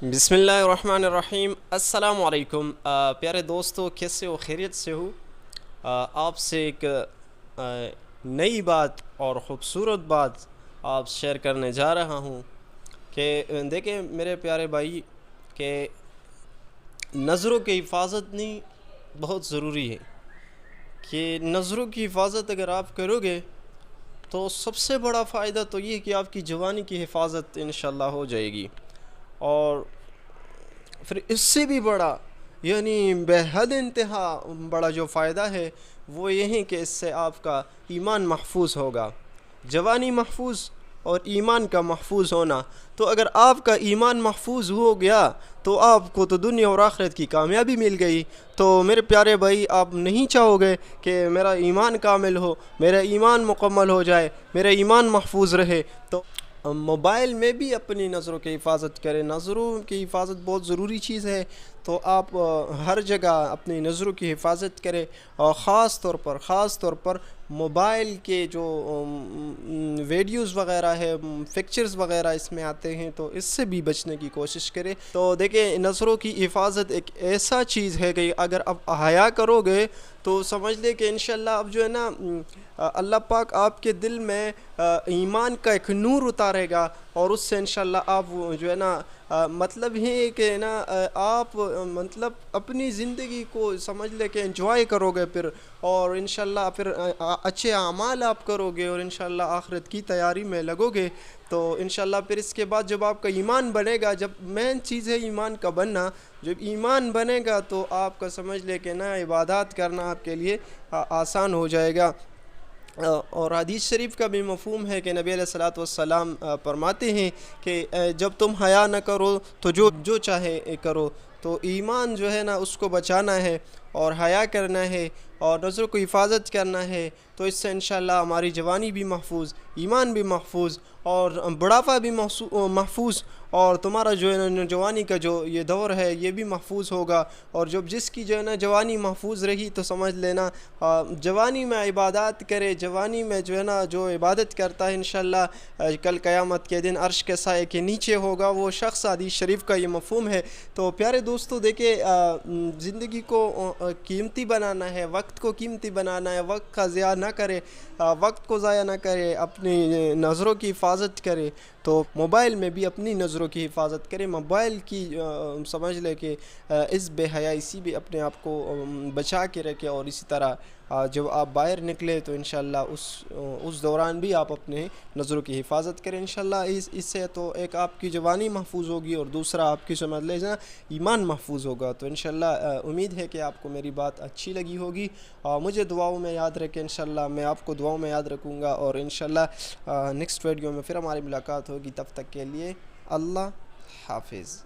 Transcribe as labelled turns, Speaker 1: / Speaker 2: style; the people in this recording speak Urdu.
Speaker 1: بسم اللہ الرحمن الرحیم۔ السلام علیکم پیارے دوستو، کیسے ہو؟ خیریت سے ہو؟ آپ سے ایک نئی بات اور خوبصورت بات آپ شیئر کرنے جا رہا ہوں کہ دیکھیں میرے پیارے بھائی، کہ نظروں کی حفاظت نہیں بہت ضروری ہے۔ کہ نظروں کی حفاظت اگر آپ کرو گے تو سب سے بڑا فائدہ تو یہ کہ آپ کی جوانی کی حفاظت انشاءاللہ ہو جائے گی، اور پھر اس سے بھی بڑا، یعنی بے حد انتہا بڑا جو فائدہ ہے وہ یہ ہے کہ اس سے آپ کا ایمان محفوظ ہوگا۔ جوانی محفوظ اور ایمان کا محفوظ ہونا، تو اگر آپ کا ایمان محفوظ ہو گیا تو آپ کو تو دنیا اور آخرت کی کامیابی مل گئی۔ تو میرے پیارے بھائی، آپ نہیں چاہو گے کہ میرا ایمان کامل ہو، میرا ایمان مکمل ہو جائے، میرا ایمان محفوظ رہے؟ تو موبائل میں بھی اپنی نظروں کی حفاظت کریں۔ نظروں کی حفاظت بہت ضروری چیز ہے، تو آپ ہر جگہ اپنی نظروں کی حفاظت کریں، اور خاص طور پر موبائل کے جو ویڈیوز وغیرہ ہے، پکچرز وغیرہ اس میں آتے ہیں، تو اس سے بھی بچنے کی کوشش کریں۔ تو دیکھیں، نظروں کی حفاظت ایک ایسا چیز ہے کہ اگر آپ حیا کرو گے تو سمجھ لے کہ انشاءاللہ اب جو ہے نا، اللہ پاک آپ کے دل میں ایمان کا ایک نور اتارے گا، اور اس سے انشاءاللہ آپ جو ہے نا، مطلب ہے کہ نا، آپ مطلب اپنی زندگی کو سمجھ لے کہ انجوائے کرو گے پھر، اور انشاءاللہ پھر اچھے اعمال آپ کرو گے، اور انشاءاللہ آخرت کی تیاری میں لگو گے۔ تو انشاءاللہ پھر اس کے بعد جب آپ کا ایمان بنے گا، جب مین چیز ہے ایمان کا بننا، جب ایمان بنے گا تو آپ کا سمجھ لے کہ نا، عبادات کرنا آپ کے لیے آسان ہو جائے گا۔ اور حدیث شریف کا بھی مفہوم ہے کہ نبی علیہ الصلوۃ والسلام فرماتے ہیں کہ جب تم حیا نہ کرو تو جو چاہے کرو۔ تو ایمان جو ہے نا، اس کو بچانا ہے، اور حیا کرنا ہے، اور نظروں کو حفاظت کرنا ہے، تو اس سے انشاءاللہ ہماری جوانی بھی محفوظ، ایمان بھی محفوظ، اور بڑھاپا بھی محفوظ، اور تمہارا جو ہے نا نوجوانی کا جو یہ دور ہے یہ بھی محفوظ ہوگا۔ اور جب جس کی جو ہے نا جوانی محفوظ رہی تو سمجھ لینا، جوانی میں عبادات کرے، جوانی میں جو ہے نا جو عبادت کرتا ہے انشاءاللہ کل قیامت کے دن عرش کے سائے کے نیچے ہوگا وہ شخص۔ حدیث شریف کا یہ مفہوم ہے۔ تو پیارے دوستو، دیکھیں، زندگی کو قیمتی بنانا ہے، وقت کو قیمتی بنانا ہے، وقت کا ضیاع نہ کرے، وقت کو ضائع نہ کرے، اپنی نظروں کی حفاظت کرے۔ تو موبائل میں بھی اپنی نظروں کی حفاظت کرے، موبائل کی سمجھ لے کہ اس بے حیائی سے بھی اپنے آپ کو بچا کے رکھے، اور اسی طرح جب آپ باہر نکلے تو انشاءاللہ اس دوران بھی آپ اپنے نظروں کی حفاظت کریں انشاءاللہ۔ اس سے تو ایک آپ کی جوانی محفوظ ہوگی، اور دوسرا آپ کی سمجھ لے نا ایمان محفوظ ہوگا۔ تو انشاءاللہ امید ہے کہ آپ کو میری بات اچھی لگی ہوگی، مجھے دعاؤں میں یاد رکھیں انشاءاللہ، میں آپ کو دعاؤں میں یاد رکھوں گا، اور انشاءاللہ نیکسٹ ویڈیو میں پھر ہماری ملاقات ہوگی۔ تب تک کے لیے اللہ حافظ۔